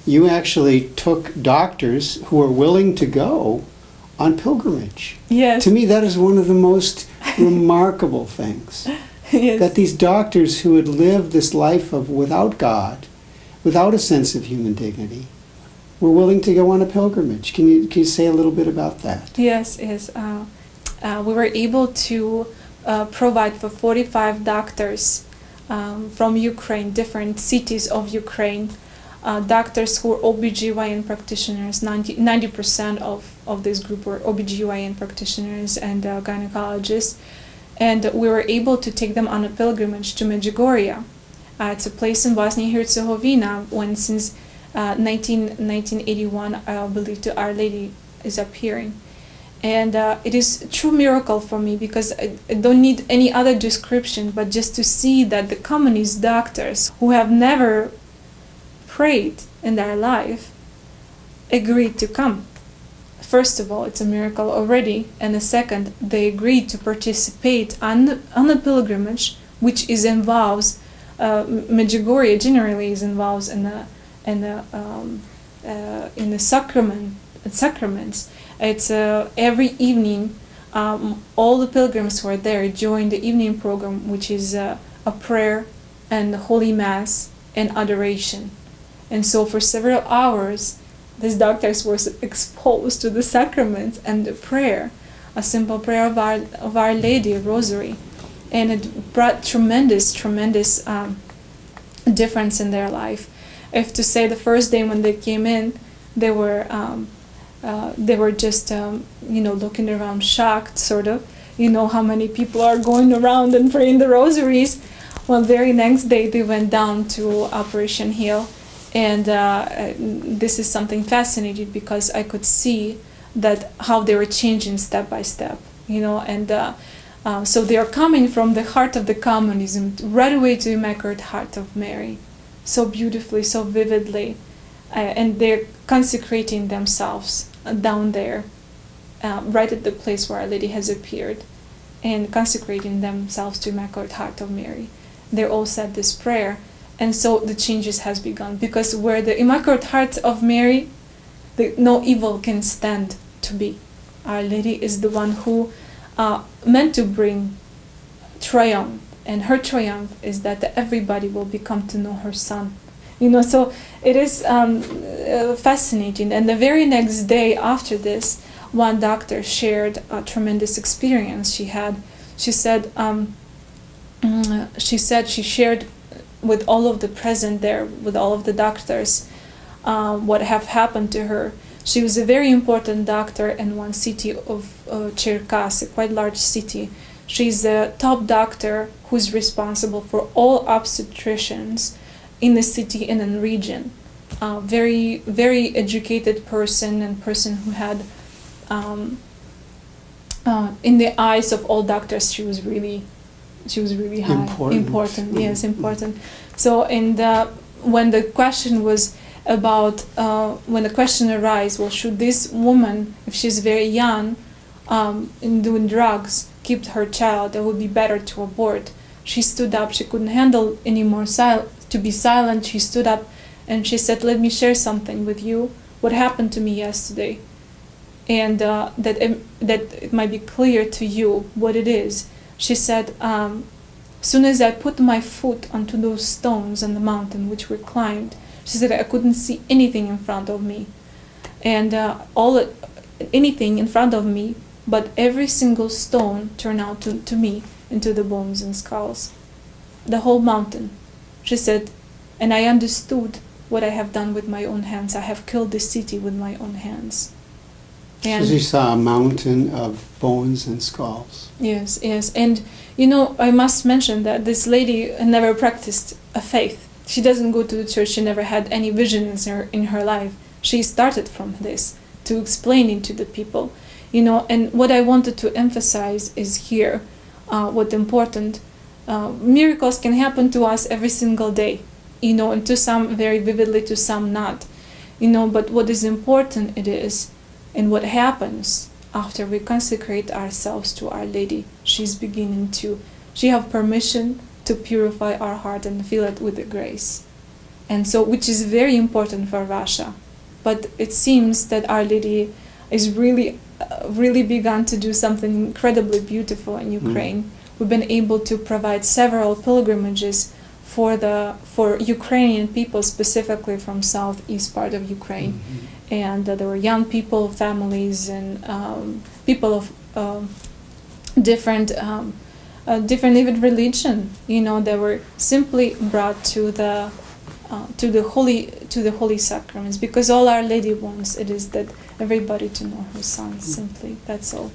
you actually took doctors who are willing to go on pilgrimage. Yes. To me, that is one of the most remarkable things. Yes. That these doctors who had lived this life of without God, without a sense of human dignity, were willing to go on a pilgrimage. Can you say a little bit about that? Yes, yes. We were able to provide for 45 doctors from Ukraine, different cities of Ukraine, doctors who were OBGYN practitioners. 90% of this group were OBGYN practitioners and gynecologists. And we were able to take them on a pilgrimage to Medjugorje. It's a place in Bosnia and Herzegovina when since 1981, I believe, to Our Lady is appearing. And it is a true miracle for me because I don't need any other description, but just to see that the communist doctors who have never prayed in their life agreed to come. First of all, it's a miracle already, and the second, they agreed to participate on a pilgrimage, which involves Medjugorje generally is involved in the sacraments. It's every evening. All the pilgrims who are there join the evening program, which is a prayer and Holy Mass and adoration. And so for several hours, these doctors were exposed to the sacraments and the prayer, a simple prayer of Our Lady, a rosary. And it brought tremendous difference in their life. If to say the first day when they came in, they were just looking around shocked, sort of, how many people are going around and praying the rosaries. Well, very next day they went down to Operation Heal, and this is something fascinating because I could see that how they were changing step by step, and so they are coming from the heart of the communism right away to the Immaculate Heart of Mary, so beautifully, so vividly, and they're consecrating themselves down there, right at the place where Our Lady has appeared, and consecrating themselves to Immaculate Heart of Mary. They all said this prayer, and so the changes has begun, because where the Immaculate Heart of Mary, no evil can stand to be. Our Lady is the one who meant to bring triumph, and her triumph is that everybody will become to know her Son. So it is fascinating. And the very next day after this, one doctor shared a tremendous experience she had. She said she shared with all of the present there, with all of the doctors, what have happened to her. She was a very important doctor in one city of Cherkas, a quite large city. She's the top doctor who's responsible for all obstetricians in the city and in the region. Very, very educated person, and person who had, in the eyes of all doctors, she was really high. Important. Yes, important. So, when the question was about, when the question arose, well, should this woman, if she's very young, in doing drugs, keep her child, it would be better to abort. She stood up. She couldn't handle anymore to be silent. She stood up and she said, "Let me share something with you. What happened to me yesterday, and that it might be clear to you what it is." She said, "Soon as I put my foot onto those stones on the mountain which we climbed," she said, "I couldn't see anything in front of me, and anything in front of me, but every single stone turned out to me into the bones and skulls, the whole mountain." She said, "And I understood what I have done with my own hands. I have killed this city with my own hands." And so she saw a mountain of bones and skulls. Yes, yes. And, I must mention that this lady never practiced a faith. She doesn't go to the church. She never had any visions in her life. She started from this to explain it to the people. And what I wanted to emphasize is here, what important, miracles can happen to us every single day, and to some very vividly, to some not, but what is important it is, and what happens after we consecrate ourselves to Our Lady, she have permission to purify our heart and fill it with the grace. and so which is very important for Russia. But it seems that Our Lady is really begun to do something incredibly beautiful in Ukraine. We've been able to provide several pilgrimages for Ukrainian people, specifically from southeast part of Ukraine, and there were young people, families, and people of different even religion. They were simply brought to the holy sacraments, because all Our Lady wants it is that everybody to know her Son. Simply, that's all.